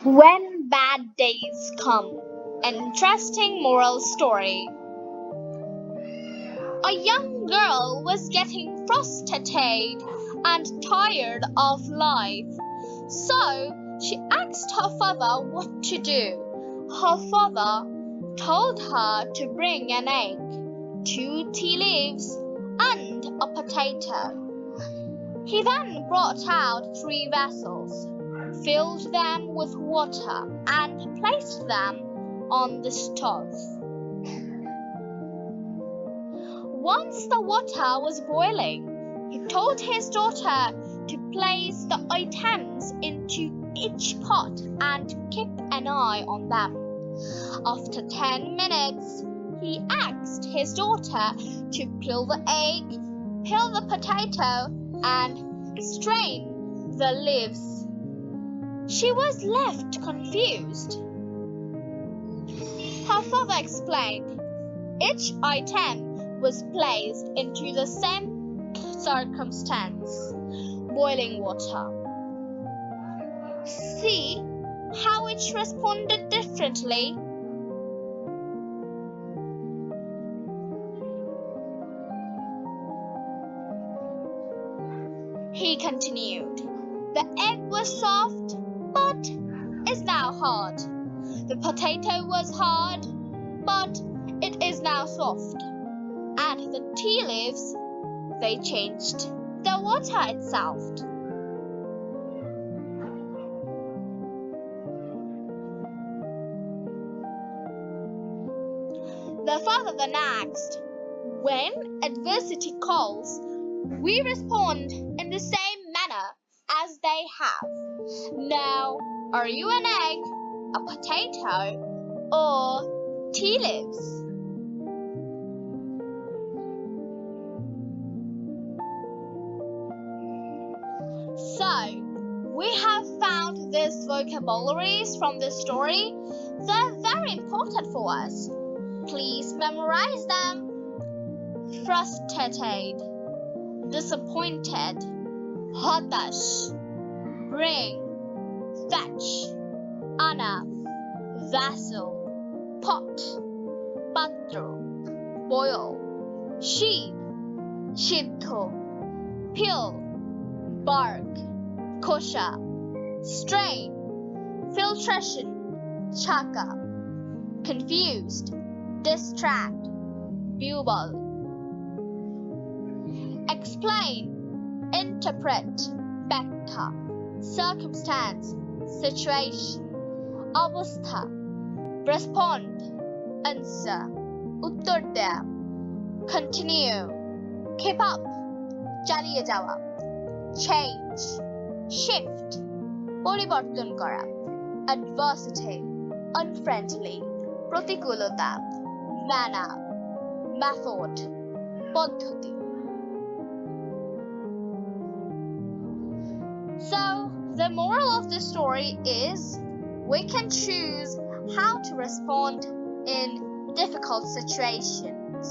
When bad days come. An interesting moral story. A young girl was getting frustrated and tired of life, so she asked her father what to do. Her father told her to bring an egg, 2 tea leaves, and a potato. He then brought out 3 vessels, filled them with water, and placed them on the stove. Once the water was boiling, he told his daughter to place the items into each pot and keep an eye on them. After 10 minutes, he asked his daughter to peel the egg, peel the potato, and strain the leaves. She was left confused. Her father explained. Each item was placed into the same circumstance, boiling water. See how each responded differently? He continued. The egg was soft, but is now hard. The potato was hard, but it is now soft. And the tea leaves, they changed the water itself. The father then asked, when adversity calls, we respond in the same manner as they have. Now, are you an egg, a potato, or tea leaves? So, we have found these vocabularies from this story. They're very important for us. Please memorize them. Frustrated, disappointed, hatash, bring, fetch, enough, vessel, pot, patro, boil, sheet, shiddo, peel, bark, kosha, strain, filtration, chaka, confused, distract, bugle. Explain, interpret, ব্যাখ্যা, circumstance, situation, অবস্থা, respond, answer, উত্তর দেয়া, continue, keep up, চালিয়ে যাওয়া, change, shift, পরিবর্তন করা, adversity, unfriendly, প্রতিকূলতা, manner, method, পদ্ধতি. So, the moral of the story is we can choose how to respond in difficult situations.